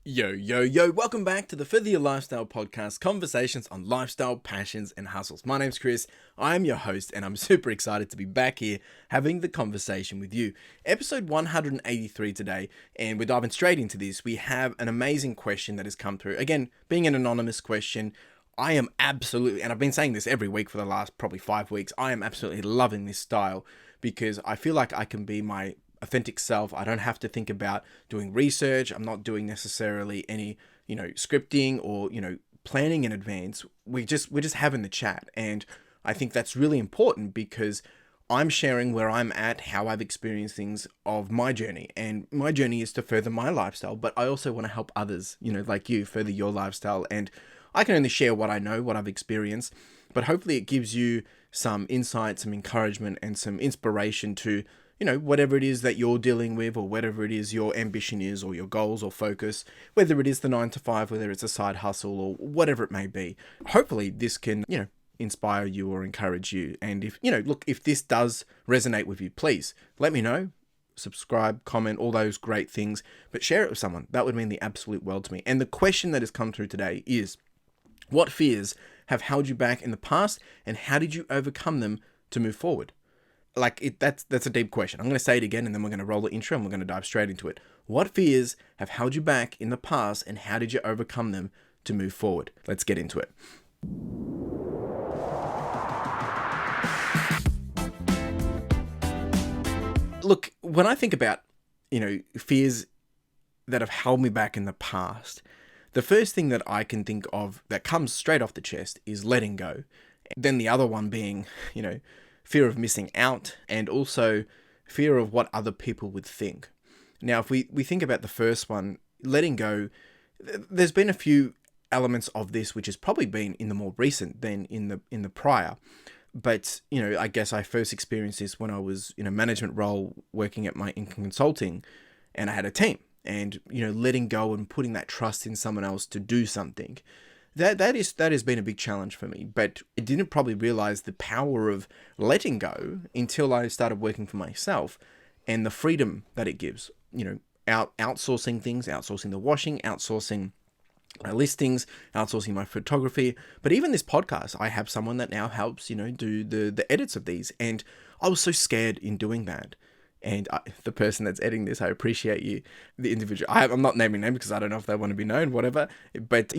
Yo, yo, yo, welcome back to the Further Your Lifestyle podcast, conversations on lifestyle, passions, and hustles. My name's Chris, I am your host, and I'm super excited to be back here having the conversation with you. Episode 183 today, and we're diving straight into this. We have an amazing question that has come through. Again, being an anonymous question, I am absolutely, and I've been saying this every week for the last probably 5 weeks, I am absolutely loving this style because I feel like I can be my authentic self. I don't have to think about doing research. I'm not doing necessarily any, scripting or, planning in advance. We're just having the chat. And I think that's really important because I'm sharing where I'm at, how I've experienced things of my journey. And my journey is to further my lifestyle, but I also want to help others, like you, further your lifestyle. And I can only share what I know, what I've experienced, but hopefully it gives you some insight, some encouragement, and some inspiration to whatever it is that you're dealing with, or whatever it is your ambition is, or your goals or focus, whether it is the 9 to 5, whether it's a side hustle, or whatever it may be. Hopefully this can, inspire you or encourage you. And if this does resonate with you, please let me know. Subscribe, comment, all those great things, but share it with someone. That would mean the absolute world to me. And the question that has come through today is, what fears have held you back in the past, and how did you overcome them to move forward? That's a deep question. I'm going to say it again, and then we're going to roll the intro and we're going to dive straight into it. What fears have held you back in the past, and how did you overcome them to move forward? Let's get into it. Look, when I think about, fears that have held me back in the past, the first thing that I can think of that comes straight off the chest is letting go. Then the other one being, fear of missing out, and also fear of what other people would think. Now, if we think about the first one, letting go, there's been a few elements of this which has probably been in the more recent than in the prior. But, I guess I first experienced this when I was in a management role working at my income consulting, and I had a team, and, letting go and putting that trust in someone else to do something. That has been a big challenge for me, but I didn't probably realize the power of letting go until I started working for myself, and the freedom that it gives. Outsourcing things, outsourcing the washing, outsourcing my listings, outsourcing my photography. But even this podcast, I have someone that now helps, do the edits of these, and I was so scared in doing that. And the person that's editing this, I appreciate you, the individual. I'm not naming names because I don't know if they want to be known, whatever. But,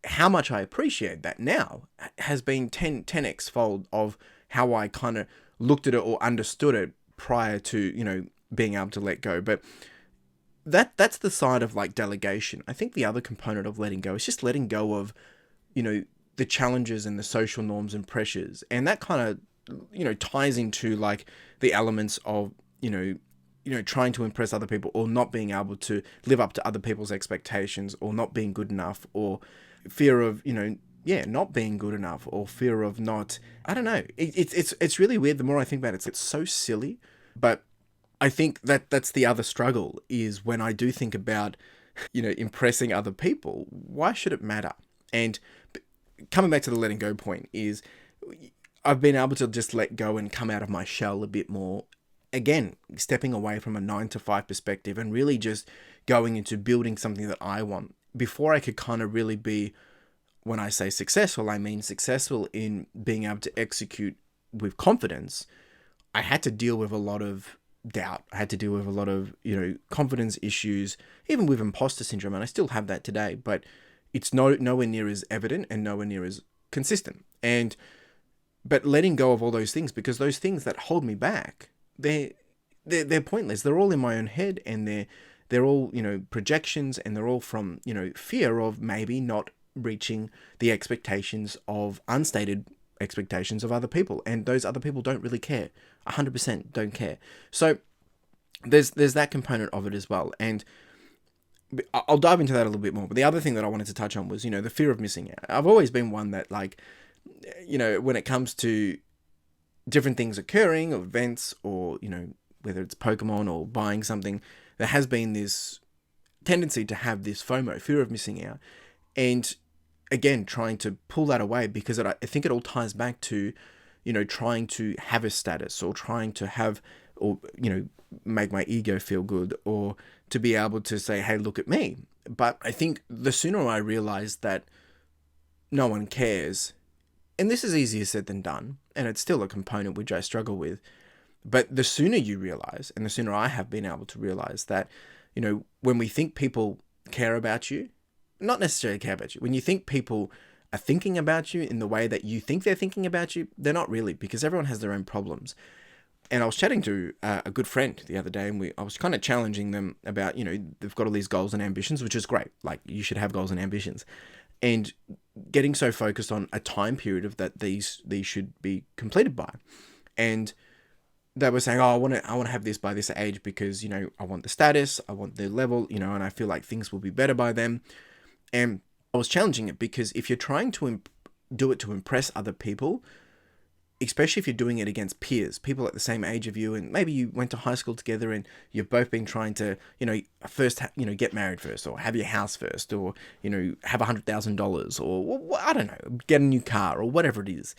how much I appreciate that now has been 10x fold of how I kind of looked at it or understood it prior to, being able to let go. But that's the side of like delegation. I think the other component of letting go is just letting go of, the challenges and the social norms and pressures. And that kind of, ties into like the elements of, trying to impress other people, or not being able to live up to other people's expectations, or not being good enough, or fear of, not being good enough, or fear of not, I don't know. It's really weird. The more I think about it, it's so silly, but I think that's the other struggle is when I do think about, impressing other people, why should it matter? And coming back to the letting go point is, I've been able to just let go and come out of my shell a bit more. Again, stepping away from a 9 to 5 perspective and really just going into building something that I want. Before I could kind of really be, when I say successful, I mean successful in being able to execute with confidence. I had to deal with a lot of doubt. I had to deal with a lot of, confidence issues, even with imposter syndrome. And I still have that today, but it's nowhere near as evident and nowhere near as consistent. But letting go of all those things, because those things that hold me back, they're pointless. They're all in my own head, and they're all, projections, and they're all from, fear of maybe not reaching the expectations of unstated expectations of other people. And those other people don't really care. 100% don't care. So there's that component of it as well. And I'll dive into that a little bit more. But the other thing that I wanted to touch on was, the fear of missing out. I've always been one that when it comes to different things occurring, or events, or, whether it's Pokemon or buying something, there has been this tendency to have this FOMO, fear of missing out. And again, trying to pull that away, because I think it all ties back to, trying to have a status, or trying to have or, make my ego feel good, or to be able to say, hey, look at me. But I think the sooner I realize that no one cares, and this is easier said than done, and it's still a component which I struggle with, but the sooner you realize, and the sooner I have been able to realize that, when we think people care about you, not necessarily care about you, when you think people are thinking about you in the way that you think they're thinking about you, they're not really, because everyone has their own problems. And I was chatting to a good friend the other day, and I was kind of challenging them about, they've got all these goals and ambitions, which is great. Like, you should have goals and ambitions. And getting so focused on a time period of that these should be completed by. And they were saying, oh, I want to have this by this age because, I want the status, I want the level, and I feel like things will be better by then. And I was challenging it because if you're trying to do it to impress other people, especially if you're doing it against peers, people at the same age of you, and maybe you went to high school together and you've both been trying to, first, get married first, or have your house first, or, have $100,000, or I don't know, get a new car, or whatever it is.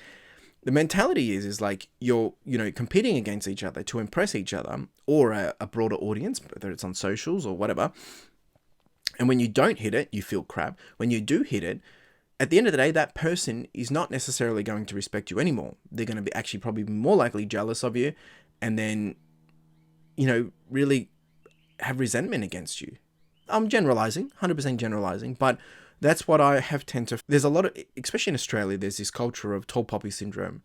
The mentality is like you're, competing against each other to impress each other or a broader audience, whether it's on socials or whatever. And when you don't hit it, you feel crap. When you do hit it, at the end of the day, that person is not necessarily going to respect you anymore. They're going to be actually probably more likely jealous of you, and then, really have resentment against you. I'm generalizing, 100% generalizing, but that's what I have there's a lot of, especially in Australia, there's this culture of tall poppy syndrome.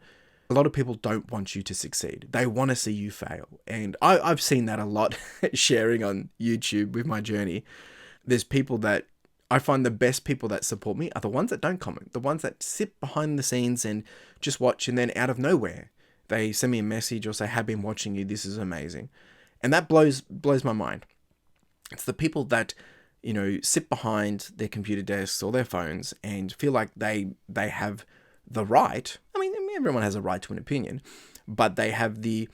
A lot of people don't want you to succeed. They want to see you fail. And I've seen that a lot sharing on YouTube with my journey. There's people that I find the best people that support me are the ones that don't comment, the ones that sit behind the scenes and just watch, and then out of nowhere, they send me a message or say, have been watching you, this is amazing. And that blows my mind. It's the people that, sit behind their computer desks or their phones and feel like they have the right. I mean, everyone has a right to an opinion, but they have the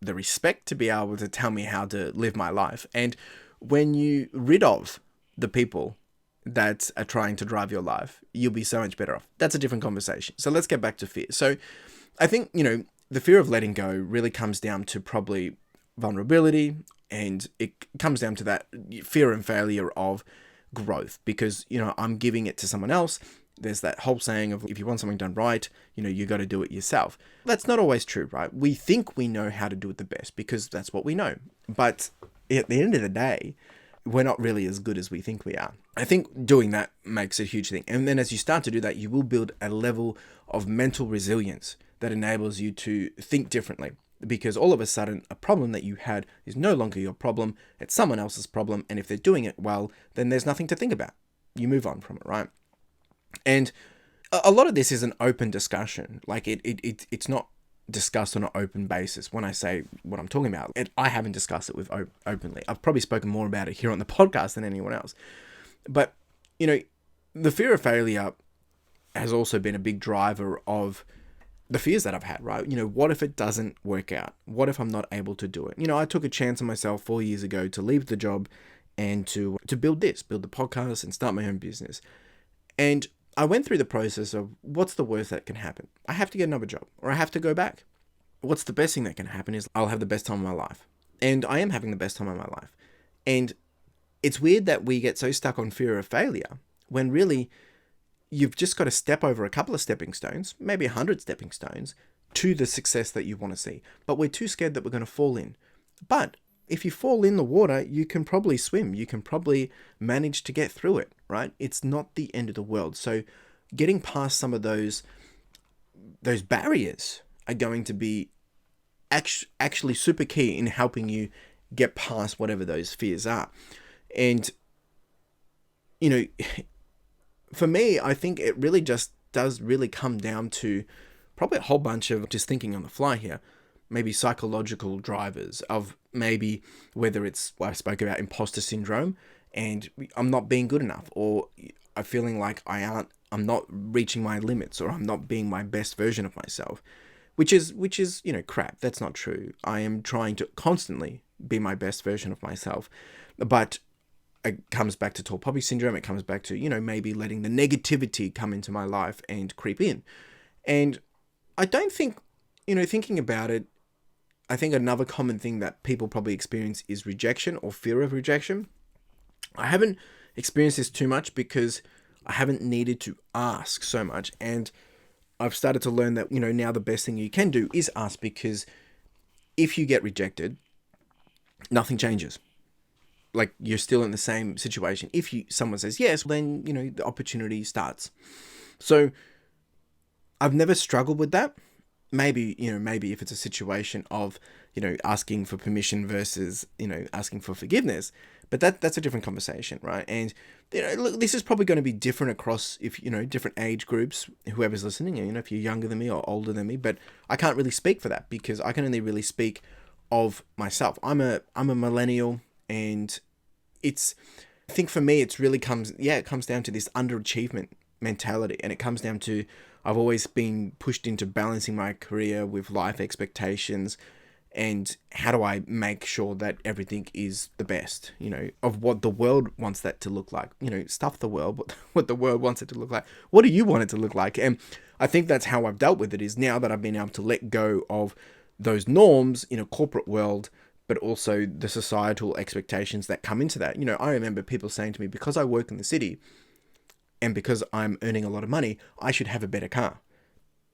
respect to be able to tell me how to live my life. And when you rid of the people that are trying to drive your life, you'll be so much better off. That's a different conversation. So let's get back to fear. So I think, the fear of letting go really comes down to probably vulnerability, and it comes down to that fear and failure of growth because, I'm giving it to someone else. There's that whole saying of if you want something done right, you got to do it yourself. That's not always true, right? We think we know how to do it the best because that's what we know. But at the end of the day, we're not really as good as we think we are. I think doing that makes a huge thing. And then as you start to do that, you will build a level of mental resilience that enables you to think differently. Because all of a sudden, a problem that you had is no longer your problem. It's someone else's problem. And if they're doing it well, then there's nothing to think about. You move on from it, right? And a lot of this is an open discussion. Like it's not discussed on an open basis. When I say what I'm talking about, I haven't discussed it with openly. I've probably spoken more about it here on the podcast than anyone else. But, the fear of failure has also been a big driver of the fears that I've had, right? What if it doesn't work out? What if I'm not able to do it? I took a chance on myself 4 years ago to leave the job and to build the podcast and start my own business. And I went through the process of what's the worst that can happen? I have to get another job or I have to go back. What's the best thing that can happen is I'll have the best time of my life. And I am having the best time of my life. And it's weird that we get so stuck on fear of failure when really you've just got to step over a couple of stepping stones, maybe 100 stepping stones, to the success that you want to see. But we're too scared that we're going to fall in. But if you fall in the water, you can probably swim. You can probably manage to get through it, right? It's not the end of the world. So getting past some of those barriers are going to be actually super key in helping you get past whatever those fears are. And, for me, I think it really just does really come down to probably a whole bunch of just thinking on the fly here, maybe psychological drivers of maybe whether it's what I spoke about imposter syndrome and I'm not being good enough, or I'm feeling like I'm not reaching my limits, or I'm not being my best version of myself, which is, crap. That's not true. I am trying to constantly be my best version of myself, but it comes back to tall poppy syndrome. It comes back to, maybe letting the negativity come into my life and creep in. And I don't think, thinking about it, I think another common thing that people probably experience is rejection or fear of rejection. I haven't experienced this too much because I haven't needed to ask so much. And I've started to learn that, now the best thing you can do is ask, because if you get rejected, nothing changes. Like, you're still in the same situation. If someone says yes, then, the opportunity starts. So I've never struggled with that. Maybe if it's a situation of, asking for permission versus, asking for forgiveness, but that's a different conversation, right? And, look, this is probably going to be different across, different age groups, whoever's listening, if you're younger than me or older than me, but I can't really speak for that because I can only really speak of myself. I'm a millennial, and I think for me, it comes down to this underachievement mentality, and it comes down to, I've always been pushed into balancing my career with life expectations, and how do I make sure that everything is the best, of what the world wants that to look like, stuff the world, but what the world wants it to look like. What do you want it to look like? And I think that's how I've dealt with it, is now that I've been able to let go of those norms in a corporate world, but also the societal expectations that come into that. I remember people saying to me, because I work in the city, and because I'm earning a lot of money, I should have a better car.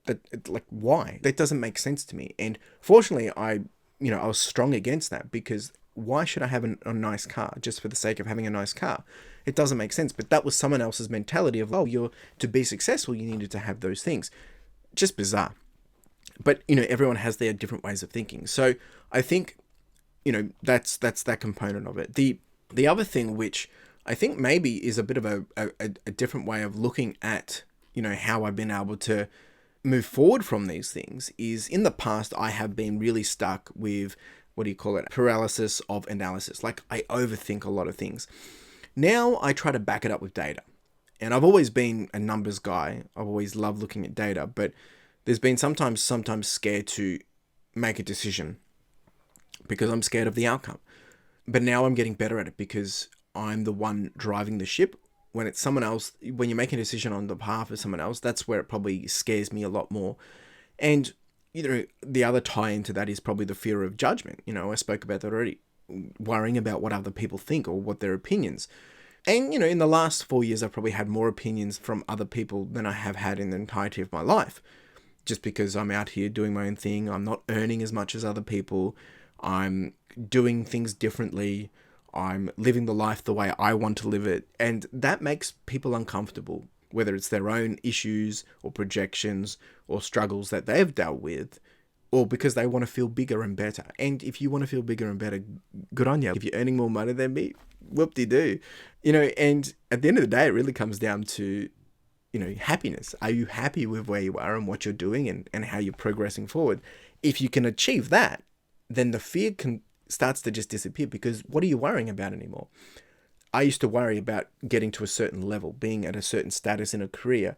But, like, why? That doesn't make sense to me. And fortunately, I was strong against that, because why should I have a nice car just for the sake of having a nice car? It doesn't make sense. But that was someone else's mentality of, to be successful, you needed to have those things. Just bizarre. But, everyone has their different ways of thinking. So I think, that's that component of it. The other thing, which I think maybe is a bit of a different way of looking at, how I've been able to move forward from these things, is in the past, I have been really stuck with, paralysis of analysis. Like, I overthink a lot of things. Now I try to back it up with data. And I've always been a numbers guy. I've always loved looking at data, but there's been sometimes scared to make a decision because I'm scared of the outcome. But now I'm getting better at it because I'm the one driving the ship. When it's someone else, when you're making a decision on the behalf of someone else, that's where it probably scares me a lot more. And, the other tie into that is probably the fear of judgment. I spoke about that already. Worrying about what other people think or what their opinions. And, in the last 4 years, I've probably had more opinions from other people than I have had in the entirety of my life. Just because I'm out here doing my own thing. I'm not earning as much as other people. I'm doing things differently. I'm living the life the way I want to live it. And that makes people uncomfortable, whether it's their own issues or projections or struggles that they've dealt with, or because they want to feel bigger and better. And if you want to feel bigger and better, good on you. If you're earning more money than me, whoop-de-doo. And at the end of the day, it really comes down to, happiness. Are you happy with where you are and what you're doing and how you're progressing forward? If you can achieve that, then the fear starts to just disappear, because what are you worrying about anymore? I used to worry about getting to a certain level, being at a certain status in a career,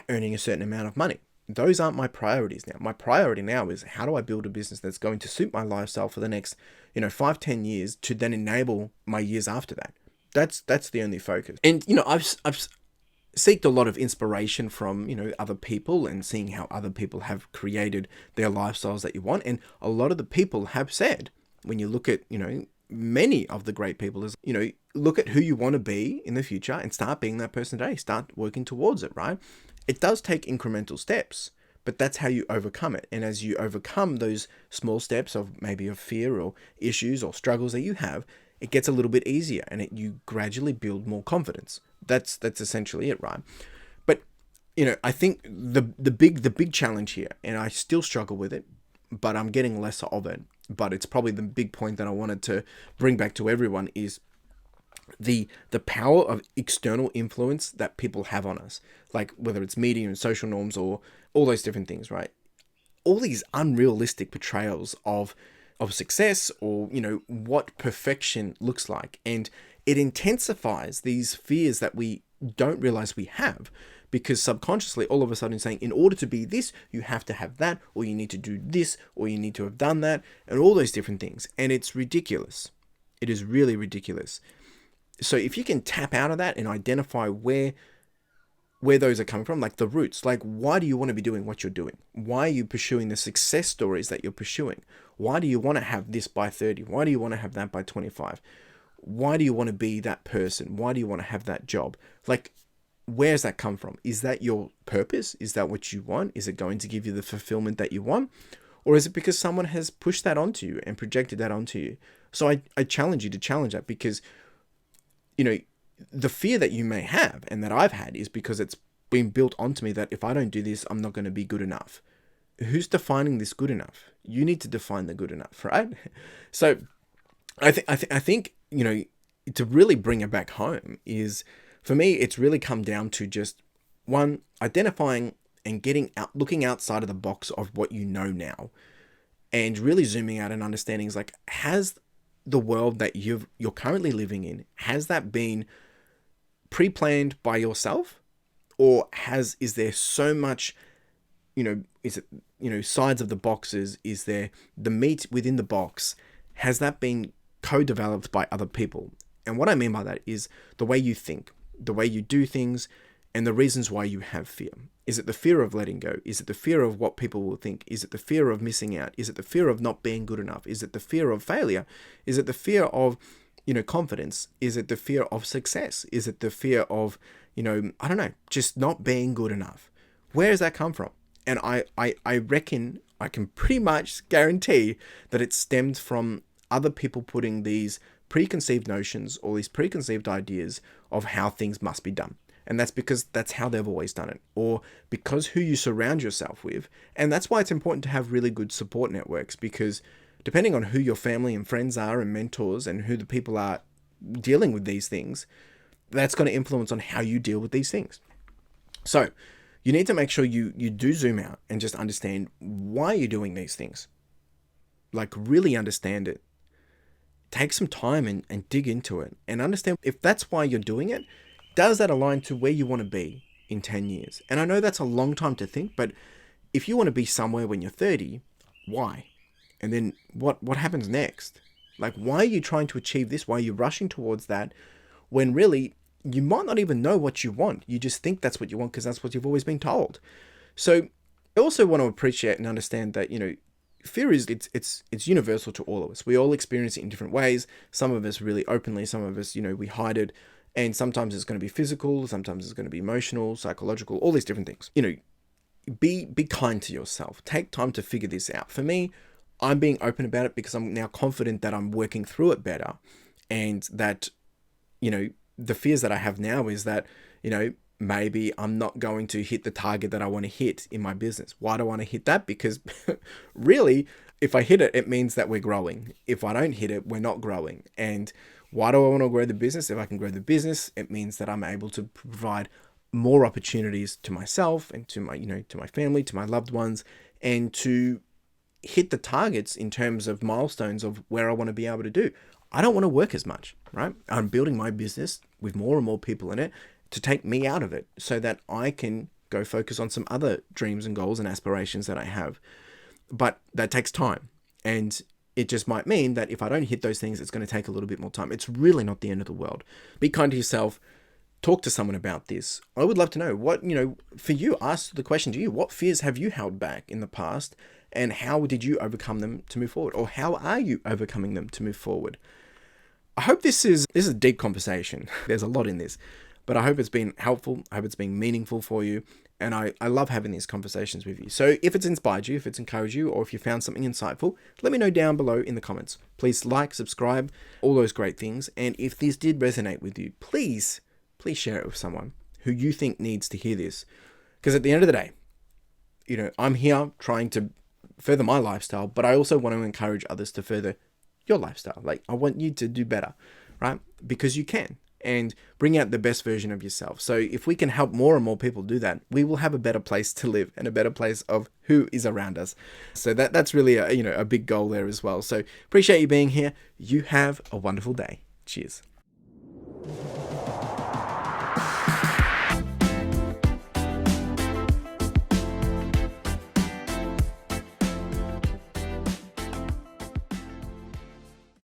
earning a certain amount of money. Those aren't my priorities now. My priority now is, how do I build a business that's going to suit my lifestyle for the next, 5-10 years, to then enable my years after that. That's the only focus. And, I've seeked a lot of inspiration from, other people, and seeing how other people have created their lifestyles that you want. And a lot of the people have said, when you look at, many of the great people, is, look at who you want to be in the future and start being that person today. Start working towards it, right? It does take incremental steps, but that's how you overcome it. And as you overcome those small steps of maybe of fear or issues or struggles that you have, it gets a little bit easier, and you gradually build more confidence. That's essentially it, right? But, I think the big challenge here, and I still struggle with it, but I'm getting less of it. But it's probably the big point that I wanted to bring back to everyone, is the power of external influence that people have on us, like whether it's media and social norms or all those different things, right? All these unrealistic portrayals of success, or what perfection looks like, and it intensifies these fears that we don't realize we have, because subconsciously, all of a sudden, saying, in order to be this, you have to have that, or you need to do this, or you need to have done that, and all those different things. And it's ridiculous. It is really ridiculous. So if you can tap out of that and identify where where those are coming from, like the roots. Like, why do you want to be doing what you're doing? Why are you pursuing the success stories that you're pursuing? Why do you want to have this by 30? Why do you want to have that by 25? Why do you want to be that person? Why do you want to have that job? Like, where's that come from? Is that your purpose? Is that what you want? Is it going to give you the fulfillment that you want? Or is it because someone has pushed that onto you and projected that onto you? So I challenge you to challenge that, because, the fear that you may have and that I've had is because it's been built onto me that if I don't do this, I'm not going to be good enough. Who's defining this good enough? You need to define the good enough, right? So I think, to really bring it back home is, for me, it's really come down to just one, identifying and looking outside of the box of what you know now, and really zooming out and understanding is like, has the world that you're currently living in, has that been pre-planned by yourself, or is there so much, is it, sides of the boxes? Is there the meat within the box? Has that been co-developed by other people? And what I mean by that is the way you think, the way you do things, and the reasons why you have fear. Is it the fear of letting go? Is it the fear of what people will think? Is it the fear of missing out? Is it the fear of not being good enough? Is it the fear of failure? Is it the fear of, confidence? Is it the fear of success? Is it the fear of, I don't know, just not being good enough? Where does that come from? And I reckon I can pretty much guarantee that it stems from other people putting these preconceived notions or these preconceived ideas of how things must be done. And that's because that's how they've always done it, or because who you surround yourself with. And that's why it's important to have really good support networks, because depending on who your family and friends are and mentors and who the people are dealing with these things, that's going to influence on how you deal with these things. So you need to make sure you do zoom out and just understand why you're doing these things. Like, really understand it. Take some time and dig into it and understand if that's why you're doing it. Does that align to where you want to be in 10 years? And I know that's a long time to think, but if you want to be somewhere when you're 30, why? And then what happens next? Like, why are you trying to achieve this? Why are you rushing towards that when really you might not even know what you want? You just think that's what you want because that's what you've always been told. So I also want to appreciate and understand that, fear is it's universal to all of us. We all experience it in different ways. Some of us really openly, some of us, we hide it. And sometimes it's going to be physical, sometimes it's going to be emotional, psychological, all these different things. Be kind to yourself. Take time to figure this out. For me, I'm being open about it because I'm now confident that I'm working through it better. And that, the fears that I have now is that, maybe I'm not going to hit the target that I want to hit in my business. Why do I want to hit that? Because really, if I hit it, it means that we're growing. If I don't hit it, we're not growing. And why do I want to grow the business? If I can grow the business, it means that I'm able to provide more opportunities to myself and to my, to my family, to my loved ones, and to hit the targets in terms of milestones of where I want to be able to do. I don't want to work as much, right? I'm building my business with more and more people in it to take me out of it so that I can go focus on some other dreams and goals and aspirations that I have. But that takes time. And it just might mean that if I don't hit those things, it's going to take a little bit more time. It's really not the end of the world. Be kind to yourself. Talk to someone about this. I would love to know what, for you, ask the question to you. What fears have you held back in the past? And how did you overcome them to move forward? Or how are you overcoming them to move forward? I hope this is a deep conversation. There's a lot in this. But I hope it's been helpful. I hope it's been meaningful for you. And I love having these conversations with you. So if it's inspired you, if it's encouraged you, or if you found something insightful, let me know down below in the comments. Please like, subscribe, all those great things. And if this did resonate with you, please share it with someone who you think needs to hear this. Because at the end of the day, I'm here trying to further my lifestyle, but I also want to encourage others to further your lifestyle. Like, I want you to do better, right? Because you can. And bring out the best version of yourself. So if we can help more and more people do that, we will have a better place to live and a better place of who is around us. So that's really a big goal there as well. So appreciate you being here. You have a wonderful day. Cheers.